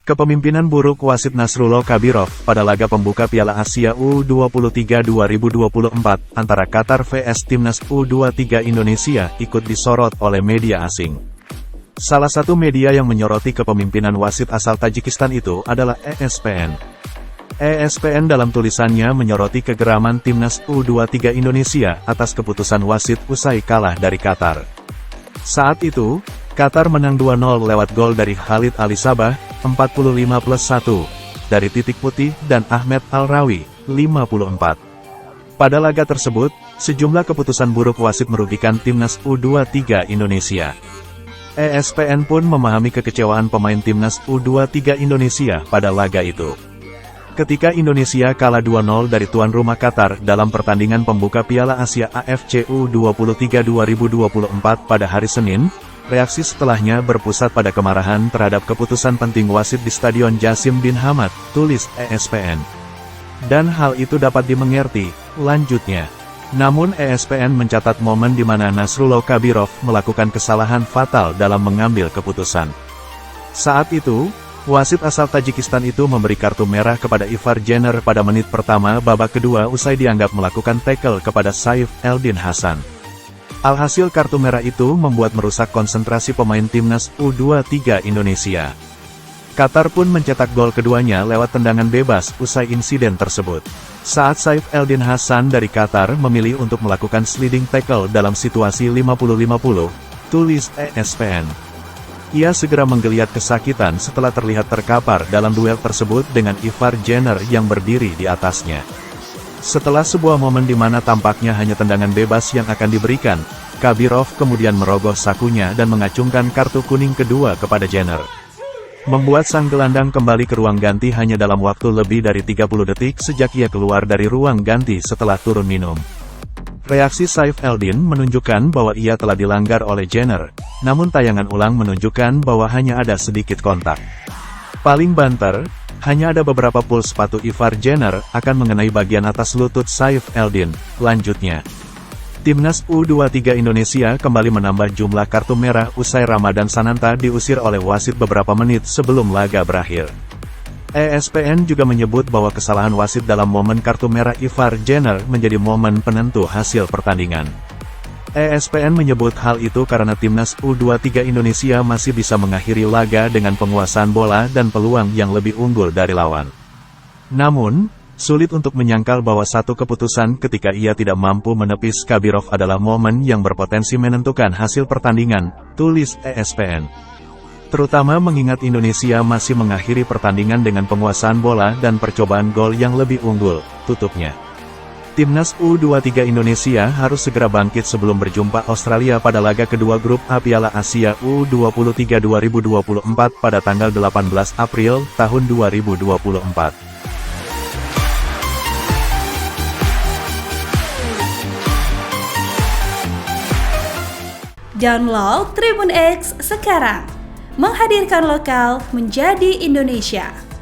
Kepemimpinan buruk wasit Nasrullah Kabirov pada laga pembuka Piala Asia U23 2024 antara Qatar vs Timnas U23 Indonesia ikut disorot oleh media asing. Salah satu media yang menyoroti kepemimpinan wasit asal Tajikistan itu adalah ESPN. ESPN dalam tulisannya menyoroti kegeraman Timnas U23 Indonesia atas keputusan wasit usai kalah dari Qatar. Saat itu, Qatar menang 2-0 lewat gol dari Khalid Ali Sabah, 45+1, dari Titik Putih dan Ahmed Al-Rawi, 54. Pada laga tersebut, sejumlah keputusan buruk wasit merugikan Timnas U23 Indonesia. ESPN pun memahami kekecewaan pemain Timnas U23 Indonesia pada laga itu. Ketika Indonesia kalah 2-0 dari tuan rumah Qatar dalam pertandingan pembuka Piala Asia AFC U23 2024 pada hari Senin, reaksi setelahnya berpusat pada kemarahan terhadap keputusan penting wasit di Stadion Jasim bin Hamad, tulis ESPN. Dan hal itu dapat dimengerti, lanjutnya. Namun ESPN mencatat momen di mana Nasrullah Kabirov melakukan kesalahan fatal dalam mengambil keputusan. Saat itu, wasit asal Tajikistan itu memberi kartu merah kepada Ivar Jenner pada menit pertama babak kedua usai dianggap melakukan tackle kepada Saif Eldin Hasan. Alhasil kartu merah itu membuat merusak konsentrasi pemain Timnas U23 Indonesia. Qatar pun mencetak gol keduanya lewat tendangan bebas usai insiden tersebut. Saat Saif Eldin Hasan dari Qatar memilih untuk melakukan sliding tackle dalam situasi 50-50, tulis ESPN. Ia segera menggeliat kesakitan setelah terlihat terkapar dalam duel tersebut dengan Ivar Jenner yang berdiri di atasnya. Setelah sebuah momen di mana tampaknya hanya tendangan bebas yang akan diberikan, Kabirov kemudian merogoh sakunya dan mengacungkan kartu kuning kedua kepada Jenner. Membuat sang gelandang kembali ke ruang ganti hanya dalam waktu lebih dari 30 detik sejak ia keluar dari ruang ganti setelah turun minum. Reaksi Saif Eldin menunjukkan bahwa ia telah dilanggar oleh Jenner, namun tayangan ulang menunjukkan bahwa hanya ada sedikit kontak. Paling banter, hanya ada beberapa pul sepatu Ivar Jenner akan mengenai bagian atas lutut Saif Eldin. Lanjutnya, Timnas U23 Indonesia kembali menambah jumlah kartu merah usai Ramadan Sananta diusir oleh wasit beberapa menit sebelum laga berakhir. ESPN juga menyebut bahwa kesalahan wasit dalam momen kartu merah Ivar Jenner menjadi momen penentu hasil pertandingan. ESPN menyebut hal itu karena Timnas U23 Indonesia masih bisa mengakhiri laga dengan penguasaan bola dan peluang yang lebih unggul dari lawan. Namun, sulit untuk menyangkal bahwa satu keputusan ketika ia tidak mampu menepis Kabirov adalah momen yang berpotensi menentukan hasil pertandingan, tulis ESPN. Terutama mengingat Indonesia masih mengakhiri pertandingan dengan penguasaan bola dan percobaan gol yang lebih unggul, tutupnya. Timnas U23 Indonesia harus segera bangkit sebelum berjumpa Australia pada laga kedua grup A Piala Asia U23 2024 pada tanggal 18 April tahun 2024. Download Tribun X sekarang, menghadirkan lokal menjadi Indonesia.